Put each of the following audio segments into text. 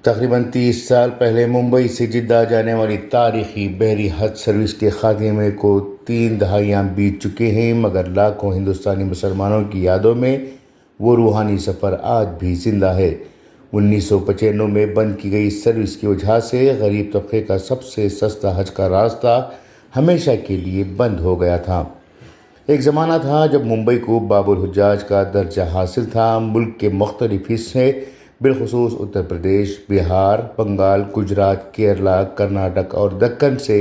تقریباً 30 سال پہلے ممبئی سے جدہ جانے والی تاریخی بحری حج سروس کے خاتمے کو 3 دہائیاں بیت چکے ہیں، مگر لاکھوں ہندوستانی مسلمانوں کی یادوں میں وہ روحانی سفر آج بھی زندہ ہے۔ 1995 میں بند کی گئی سروس کی وجہ سے غریب طبقے کا سب سے سستا حج کا راستہ ہمیشہ کے لیے بند ہو گیا تھا۔ ایک زمانہ تھا جب ممبئی کو باب الحجاج کا درجہ حاصل تھا۔ ملک کے مختلف حصے بالخصوص اتر پردیش، بہار، بنگال، گجرات، کیرلا، کرناٹک اور دکن سے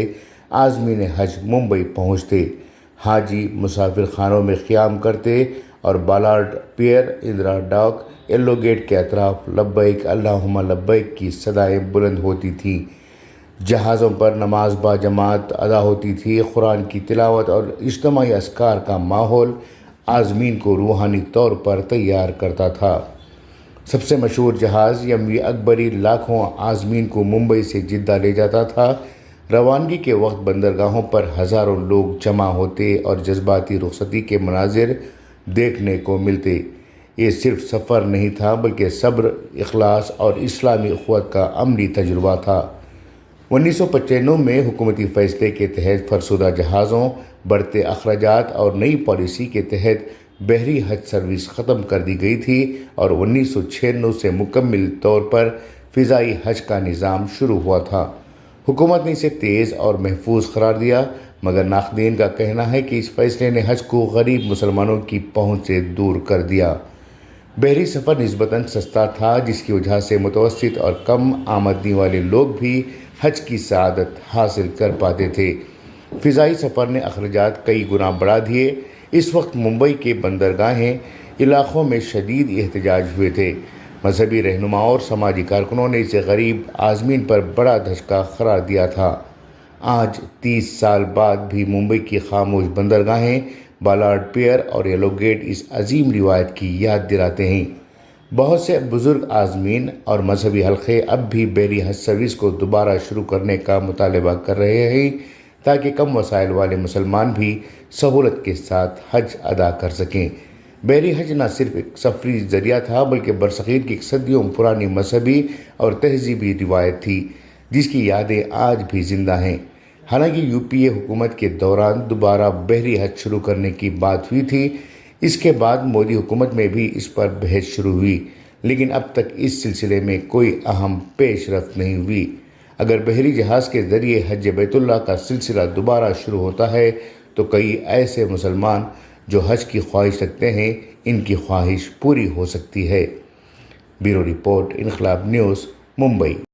عازمین حج ممبئی پہنچتے، حاجی مسافر خانوں میں قیام کرتے اور بالاڈ پیئر، اندرا ڈاک، یلو گیٹ کے اطراف لبیک اللہم لبیک کی صدائیں بلند ہوتی تھیں۔ جہازوں پر نماز باجماعت ادا ہوتی تھی۔ قرآن کی تلاوت اور اجتماعی اذکار کا ماحول عازمین کو روحانی طور پر تیار کرتا تھا۔ سب سے مشہور جہاز یم وی اکبری لاکھوں عازمین کو ممبئی سے جدہ لے جاتا تھا۔ روانگی کے وقت بندرگاہوں پر ہزاروں لوگ جمع ہوتے اور جذباتی رخصتی کے مناظر دیکھنے کو ملتے۔ یہ صرف سفر نہیں تھا بلکہ صبر، اخلاص اور اسلامی اخوت کا عملی تجربہ تھا۔ 1995 میں حکومتی فیصلے کے تحت فرسودہ جہازوں، بڑھتے اخراجات اور نئی پالیسی کے تحت بحری حج سروس ختم کر دی گئی تھی اور 1996 سے مکمل طور پر فضائی حج کا نظام شروع ہوا تھا۔ حکومت نے اسے تیز اور محفوظ قرار دیا، مگر ناقدین کا کہنا ہے کہ اس فیصلے نے حج کو غریب مسلمانوں کی پہنچ سے دور کر دیا۔ بحری سفر نسبتاً سستا تھا، جس کی وجہ سے متوسط اور کم آمدنی والے لوگ بھی حج کی سعادت حاصل کر پاتے تھے۔ فضائی سفر نے اخراجات کئی گنا بڑھا دیے۔ اس وقت ممبئی کے بندرگاہیں علاقوں میں شدید احتجاج ہوئے تھے۔ مذہبی رہنماؤں اور سماجی کارکنوں نے اسے غریب عازمین پر بڑا دھچکا قرار دیا تھا۔ آج 30 سال بعد بھی ممبئی کی خاموش بندرگاہیں، بالاڈ پیئر اور یلو گیٹ اس عظیم روایت کی یاد دلاتے ہیں۔ بہت سے بزرگ عازمین اور مذہبی حلقے اب بھی بحری حج سروس کو دوبارہ شروع کرنے کا مطالبہ کر رہے ہیں تاکہ کم وسائل والے مسلمان بھی سہولت کے ساتھ حج ادا کر سکیں۔ بحری حج نہ صرف ایک سفری ذریعہ تھا بلکہ برصغیر کی ایک صدیوں پرانی مذہبی اور تہذیبی روایت تھی جس کی یادیں آج بھی زندہ ہیں۔ حالانکہ UPA حکومت کے دوران دوبارہ بحری حج شروع کرنے کی بات ہوئی تھی، اس کے بعد مودی حکومت میں بھی اس پر بحث شروع ہوئی، لیکن اب تک اس سلسلے میں کوئی اہم پیش رفت نہیں ہوئی۔ اگر بحری جہاز کے ذریعے حج بیت اللہ کا سلسلہ دوبارہ شروع ہوتا ہے تو کئی ایسے مسلمان جو حج کی خواہش رکھتے ہیں، ان کی خواہش پوری ہو سکتی ہے۔ بیورو رپورٹ، انقلاب نیوز، ممبئی۔